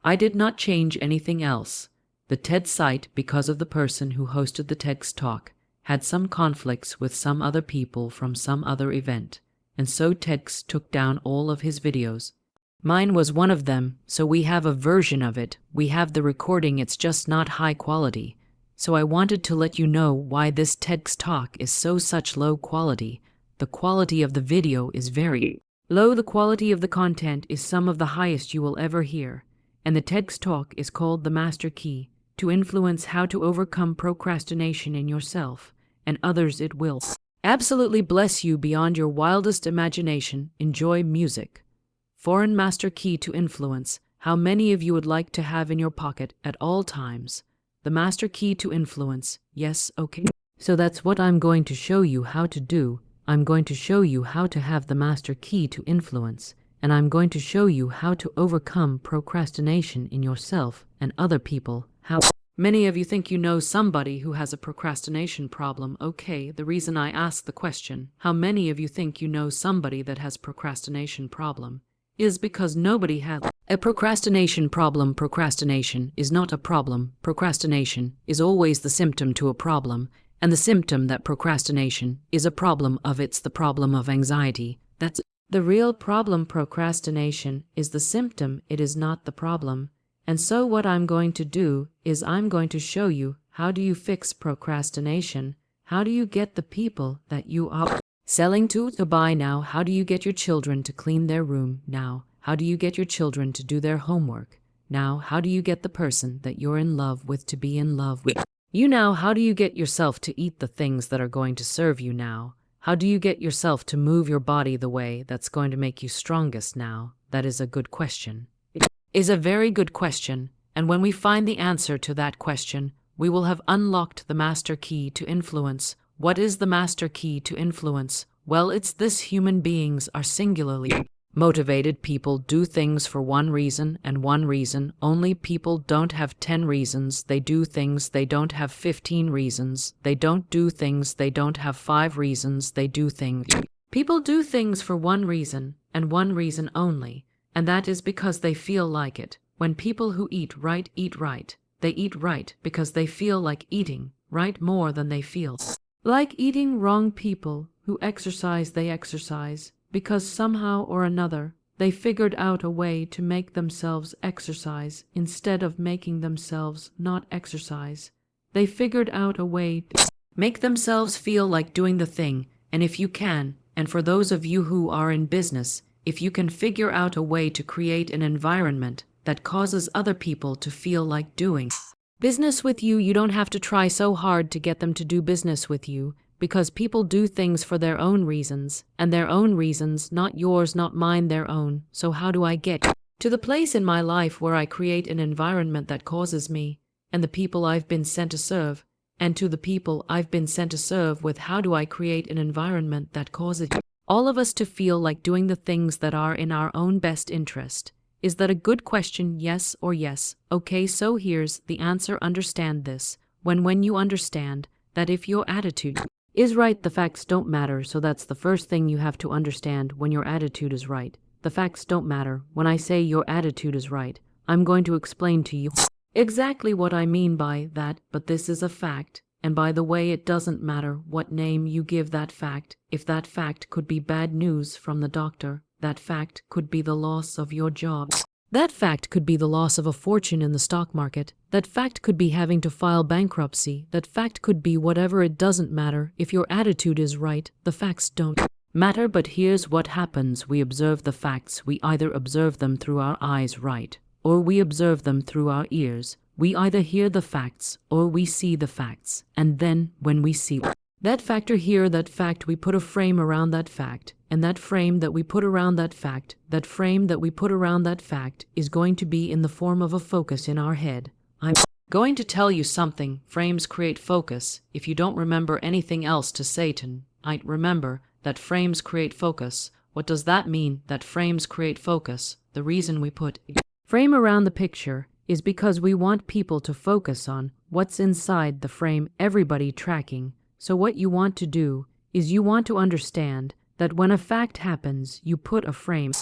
I did not change anything else. The TED site, because of the person who hosted the TEDx talk, had some conflicts with some other people from some other event, and so TEDx took down all of his videos. Mine was one of them, so we have a version of it. We have the recording, it's just not high quality. So I wanted to let you know why this TEDx talk is such low quality. The quality of the video is very low. The quality of the content is some of the highest you will ever hear. And the TEDx talk is called The Master Key to Influence How to Overcome Procrastination in Yourself and Others. It will absolutely bless you beyond your wildest imagination. Enjoy music. Foreign Master Key to Influence, how many of you would like to have in your pocket at all times. The Master Key to Influence, yes, okay. So that's what I'm going to show you how to do. I'm going to show you how to have the Master Key to Influence, and I'm going to show you how to overcome procrastination in yourself and other people. How many of you think you know somebody who has a procrastination problem? Okay, the reason I ask the question, how many of you think you know somebody that has procrastination problem, is because nobody has a procrastination problem. Procrastination is not a problem. Procrastination is always the symptom to a problem, and the symptom that procrastination is a problem of, it's the problem of anxiety. That's the real problem. Procrastination is the symptom, it is not the problem. And so what I'm going to do is I'm going to show you how do you fix procrastination, how do you get the people that you are selling to buy now, how do you get your children to clean their room now, how do you get your children to do their homework now, how do you get the person that you're in love with to be in love with you now, how do you get yourself to eat the things that are going to serve you now, how do you get yourself to move your body the way that's going to make you strongest now? That is a good question. It is a very good question, and when we find the answer to that question, we will have unlocked the Master Key to Influence. What is the Master Key to Influence? Well, it's this: human beings are singularly motivated. People do things for one reason and one reason only. People don't have 10 reasons they do things. They don't have 15 reasons they don't do things. They don't have 5 reasons they do things. People do things for one reason and one reason only, and that is because they feel like it. When people who eat right, they eat right because they feel like eating right more than they feel like eating wrong. People who exercise, they exercise because somehow or another they figured out a way to make themselves exercise instead of making themselves not exercise. They figured out a way to make themselves feel like doing the thing. And if you can, and for those of you who are in business, if you can figure out a way to create an environment that causes other people to feel like doing business with you, you don't have to try so hard to get them to do business with you, because people do things for their own reasons, and their own reasons, not yours, not mine, their own. So how do I get to the place in my life where I create an environment that causes me and the people I've been sent to serve, and to the people I've been sent to serve with, how do I create an environment that causes all of us to feel like doing the things that are in our own best interest? Is that a good question? Yes or yes? Okay, so here's the answer. Understand this. When you understand that if your attitude is right, the facts don't matter. So that's the first thing you have to understand. When your attitude is right, the facts don't matter. When I say your attitude is right, I'm going to explain to you exactly what I mean by that, but this is a fact. And by the way, it doesn't matter what name you give that fact. If that fact could be bad news from the doctor, that fact could be the loss of your job. That fact could be the loss of a fortune in the stock market. That fact could be having to file bankruptcy. That fact could be whatever. It doesn't matter. If your attitude is right, the facts don't matter. But here's what happens. We observe the facts. We either observe them through our eyes, right, or we observe them through our ears. We either hear the facts or we see the facts. And then when we see that fact or hear that fact, we put a frame around that fact. And that frame that we put around that fact, that frame that we put around that fact is going to be in the form of a focus in our head. I'm going to tell you something. Frames create focus. If you don't remember anything else to say tonight, remember that frames create focus. What does that mean, that frames create focus? The reason we put a frame around the picture is because we want people to focus on what's inside the frame, everybody tracking. So what you want to do is you want to understand that when a fact happens, you put a frame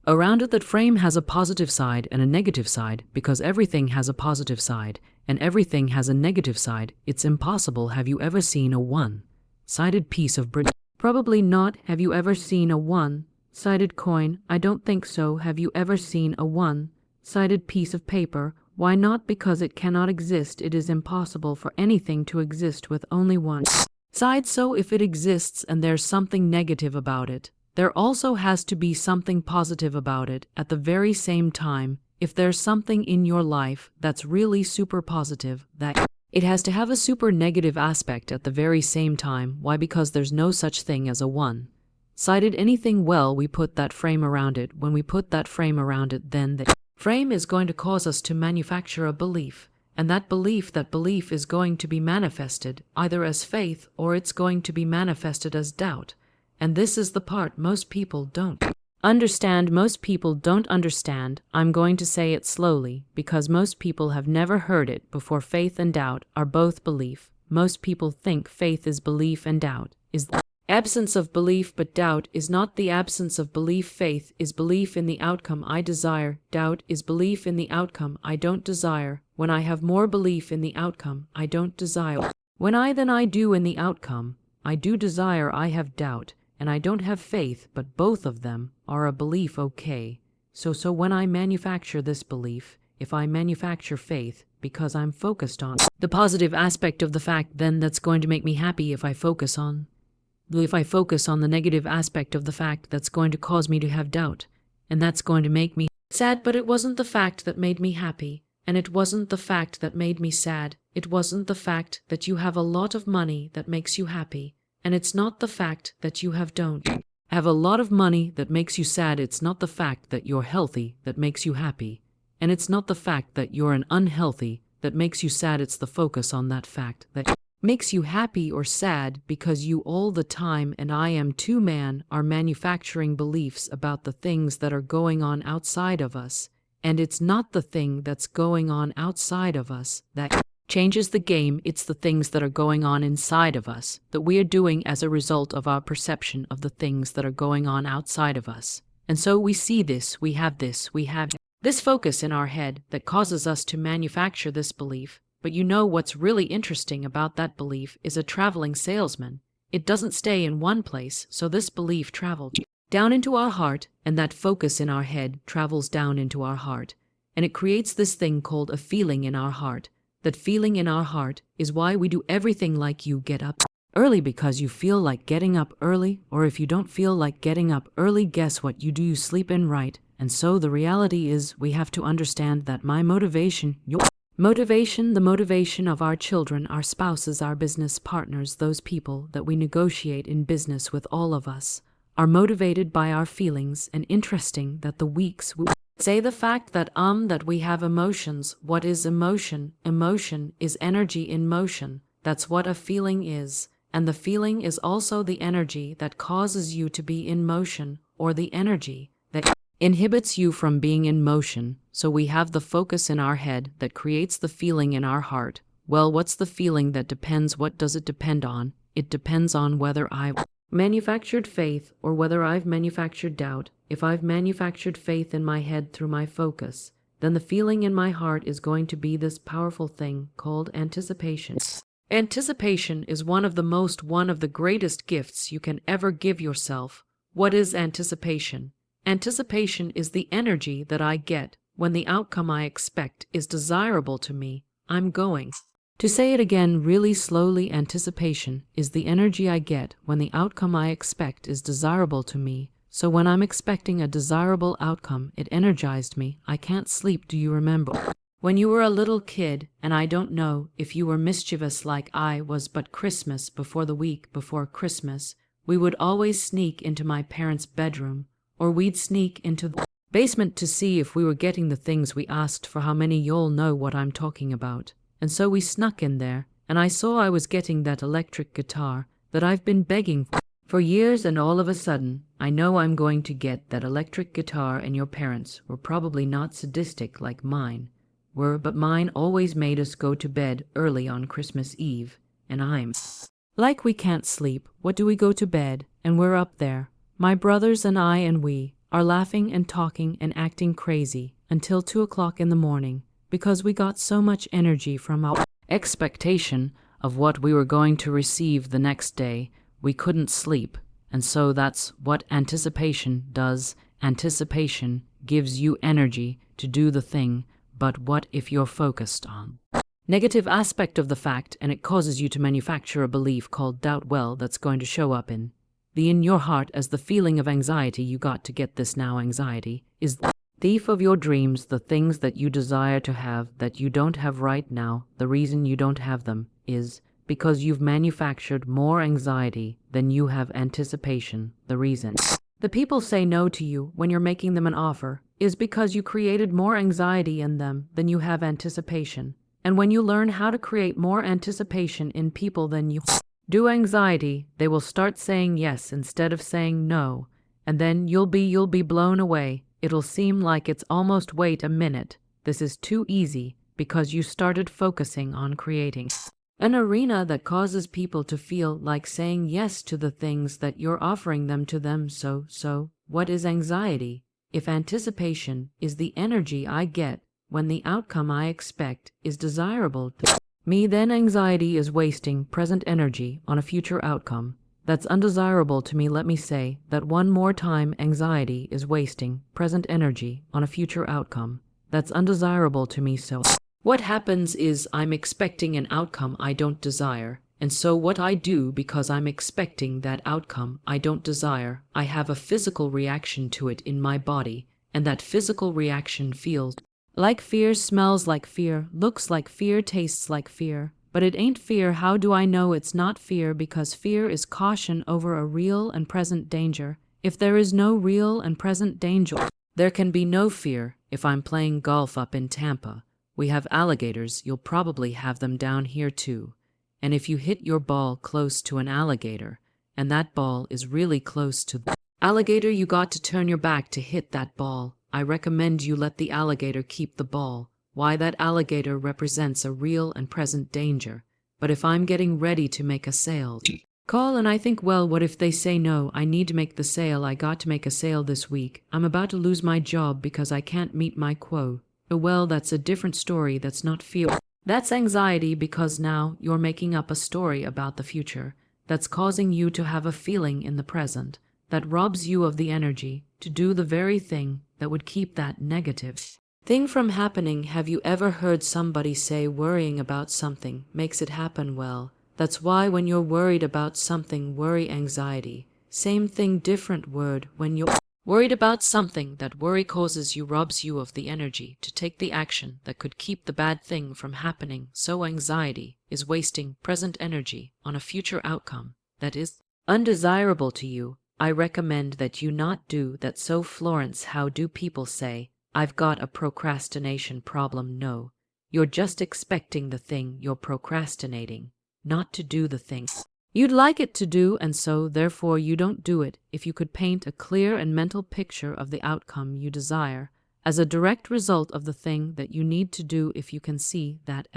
around it. That frame has a positive side and a negative side, because everything has a positive side and everything has a negative side. It's impossible. Have you ever seen a one-sided piece of bread? Probably not. Have you ever seen a one-sided coin? I don't think so. Have you ever seen a one-sided piece of paper? Why not? Because it cannot exist. It is impossible for anything to exist with only one side. So if it exists and there's something negative about it, there also has to be something positive about it at the very same time. If there's something in your life that's really super positive, that it has to have a super negative aspect at the very same time. Why? Because there's no such thing as a one-sided anything. Well, we put that frame around it. When we put that frame around it, then the frame is going to cause us to manufacture a belief. And that belief is going to be manifested either as faith or it's going to be manifested as doubt. And this is the part most people don't understand. Most people don't understand. I'm going to say it slowly because most people have never heard it before. Faith and doubt are both belief. Most people think faith is belief and doubt is the absence of belief, but doubt is not the absence of belief. Faith is belief in the outcome I desire. Doubt is belief in the outcome I don't desire. When I have more belief in the outcome I don't desire than I do in the outcome I do desire, I have doubt. And I don't have faith, but both of them are a belief. Okay, so when I manufacture this belief, if I manufacture faith because I'm focused on the positive aspect of the fact, then that's going to make me happy. If I focus on the negative aspect of the fact, that's going to cause me to have doubt, and that's going to make me sad. But it wasn't the fact that made me happy, and it wasn't the fact that made me sad. It wasn't the fact that you have a lot of money that makes you happy. And it's not the fact that you don't have a lot of money that makes you sad. It's not the fact that you're healthy that makes you happy. And it's not the fact that you're an unhealthy that makes you sad. It's the focus on that fact that makes you happy or sad, because you all the time, and I am too, man, are manufacturing beliefs about the things that are going on outside of us. And it's not the thing that's going on outside of us that changes the game. It's the things that are going on inside of us that we are doing as a result of our perception of the things that are going on outside of us. And so we see this, we have this focus in our head that causes us to manufacture this belief. But you know what's really interesting about that belief is a traveling salesman. It doesn't stay in one place, so this belief traveled down into our heart, and that focus in our head travels down into our heart. And it creates this thing called a feeling in our heart. That feeling in our heart is why we do everything. Like you get up early because you feel like getting up early, or if you don't feel like getting up early, guess what you do? You sleep in, right? And so the reality is we have to understand that my motivation, your motivation, the motivation of our children, our spouses, our business partners, those people that we negotiate in business with, all of us are motivated by our feelings. And interesting that the weeks we say the fact that we have emotions. What is emotion? Emotion is energy in motion. That's what a feeling is. And the feeling is also the energy that causes you to be in motion, or the energy that inhibits you from being in motion. So we have the focus in our head that creates the feeling in our heart. Well, what's the feeling that depends? What does it depend on? It depends on whether I've manufactured faith or whether I've manufactured doubt. If I've manufactured faith in my head through my focus, then the feeling in my heart is going to be this powerful thing called anticipation. Anticipation is one of the greatest gifts you can ever give yourself. What is anticipation? Anticipation is the energy that I get when the outcome I expect is desirable to me. I'm going to say it again really slowly. Anticipation is the energy I get when the outcome I expect is desirable to me. So when I'm expecting a desirable outcome, it energized me. I can't sleep. Do you remember when you were a little kid? And I don't know if you were mischievous like I was, but Christmas, before the week before Christmas, we would always sneak into my parents' bedroom, or we'd sneak into the basement to see if we were getting the things we asked for. How many y'all know what I'm talking about? And so we snuck in there, and I saw I was getting that electric guitar that I've been begging for years, and all of a sudden, I know I'm going to get that electric guitar. And your parents were probably not sadistic like mine were, but mine always made us go to bed early on Christmas Eve. And I'm like, we can't sleep. What do we go to bed? And we're up there, my brothers and I, and we are laughing and talking and acting crazy until 2 o'clock in the morning because we got so much energy from our expectation of what we were going to receive the next day, we couldn't sleep. And so that's what anticipation does. Anticipation gives you energy to do the thing, but what if you're focused on negative aspect of the fact and it causes you to manufacture a belief called doubt that's going to show up in your heart as the feeling of anxiety you got to get this now. Anxiety is the thief of your dreams, the things that you desire to have that you don't have right now. The reason you don't have them is because you've manufactured more anxiety than you have anticipation. The reason the people say no to you when you're making them an offer is because you created more anxiety in them than you have anticipation. And when you learn how to create more anticipation in people than you do anxiety, they will start saying yes instead of saying no. And then you'll be blown away. It'll seem like it's almost wait a minute. This is too easy because you started focusing on creating an arena that causes people to feel like saying yes to the things that you're offering them to them. So, what is anxiety? If anticipation is the energy I get when the outcome I expect is desirable to me, then anxiety is wasting present energy on a future outcome that's undesirable to me. Let me say that one more time. Anxiety is wasting present energy on a future outcome that's undesirable to me. So what happens is I'm expecting an outcome I don't desire, and so what I do because I'm expecting that outcome I don't desire, I have a physical reaction to it in my body, and that physical reaction feels like fear, smells like fear, looks like fear, tastes like fear. But it ain't fear. How do I know it's not fear? Because fear is caution over a real and present danger. If there is no real and present danger, there can be no fear. If I'm playing golf up in Tampa, we have alligators. You'll probably have them down here too. And if you hit your ball close to an alligator, and that ball is really close to the alligator, you got to turn your back to hit that ball. I recommend you let the alligator keep the ball. Why? That alligator represents a real and present danger. But if I'm getting ready to make a sale call and I think, well, what if they say no? I need to make the sale. I got to make a sale this week. I'm about to lose my job because I can't meet my quota. Well, that's a different story. That's not fear. That's anxiety, because now you're making up a story about the future that's causing you to have a feeling in the present that robs you of the energy to do the very thing that would keep that negative thing from happening. Have you ever heard somebody say worrying about something makes it happen? Well, that's why when you're worried about something, worry, anxiety, same thing, different word. When you're worried about something, that worry causes you, robs you of the energy to take the action that could keep the bad thing from happening. So anxiety is wasting present energy on a future outcome that is undesirable to you. I recommend that you not do that. So Florence, how do people say, I've got a procrastination problem? No, you're just expecting the thing you're procrastinating not to do the thing you'd like it to do, and so therefore you don't do it. If you could paint a clear and mental picture of the outcome you desire as a direct result of the thing that you need to do, if you can see that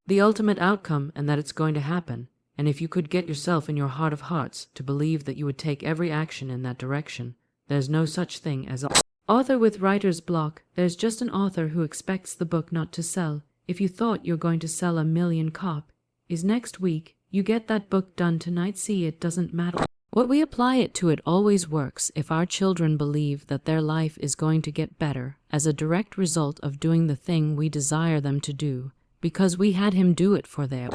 the ultimate outcome and that it's going to happen, and if you could get yourself in your heart of hearts to believe that you would take every action in that direction, there's no such thing as an author with writer's block. There's just an author who expects the book not to sell. If you thought you're going to sell 1 million copies next week, you get that book done tonight. See, it doesn't matter what we apply it to, it always works. If our children believe that their life is going to get better as a direct result of doing the thing we desire them to do, because we had him do it for their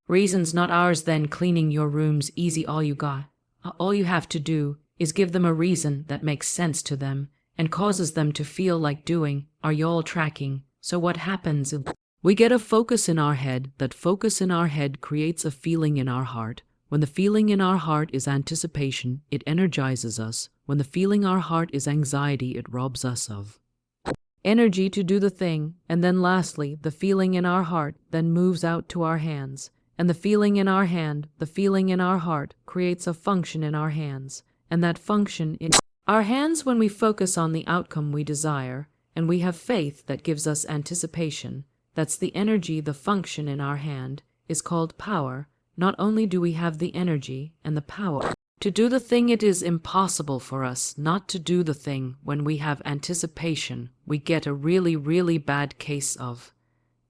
reasons, not ours, then cleaning your rooms easy. All you have to do is give them a reason that makes sense to them and causes them to feel like doing. Are y'all tracking? So what happens? We get a focus in our head. That focus in our head creates a feeling in our heart. When the feeling in our heart is anticipation, it energizes us. When the feeling in our heart is anxiety, it robs us of energy to do the thing. And then lastly, the feeling in our heart then moves out to our hands. And the feeling in our hand, the feeling in our heart, creates a function in our hands. And that function in our hands, when we focus on the outcome we desire, and we have faith that gives us anticipation, that's the energy. The function in our hand is called power. Not only do we have the energy and the power To do the thing, it is impossible for us not to do the thing. When we have anticipation, we get a really, really bad case of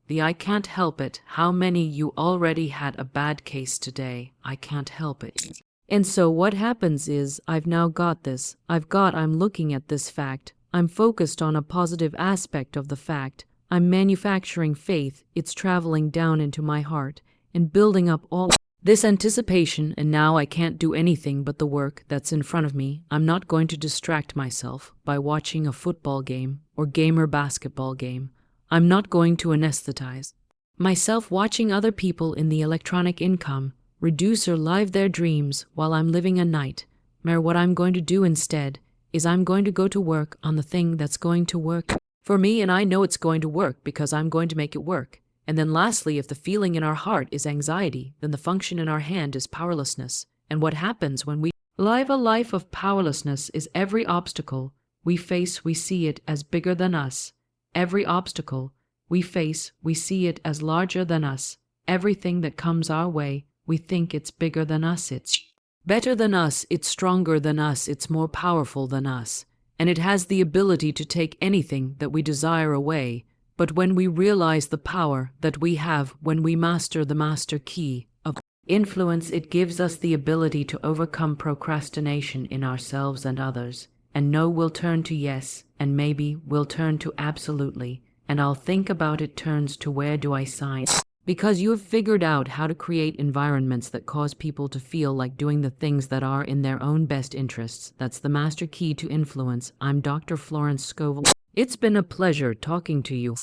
the I can't help it. How many you already had a bad case today? I can't help it. And so what happens is, I've now got this. I'm looking at this fact. I'm focused on a positive aspect of the fact. I'm manufacturing faith. It's traveling down into my heart and building up all this anticipation, and now I can't do anything but the work that's in front of me. I'm not going to distract myself by watching a football game or gamer basketball game. I'm not going to anesthetize myself watching other people in the electronic income reducer live their dreams while I'm living a nightmare. What I'm going to do instead is I'm going to go to work on the thing that's going to work for me, and I know it's going to work because I'm going to make it work. And then lastly, if the feeling in our heart is anxiety, then the function in our hand is powerlessness. And what happens when we live a life of powerlessness is every obstacle we face, we see it as bigger than us. Every obstacle we face, we see it as larger than us. Everything that comes our way, we think it's bigger than us, it's better than us, it's stronger than us, it's more powerful than us. And it has the ability to take anything that we desire away. But when we realize the power that we have, when we master the master key of influence, it gives us the ability to overcome procrastination in ourselves and others. And no will turn to yes, and maybe will turn to absolutely. And I'll think about it turns to where do I sign? Because you have figured out how to create environments that cause people to feel like doing the things that are in their own best interests. That's the master key to influence. I'm Dr. Florence Scovel. It's been a pleasure talking to you.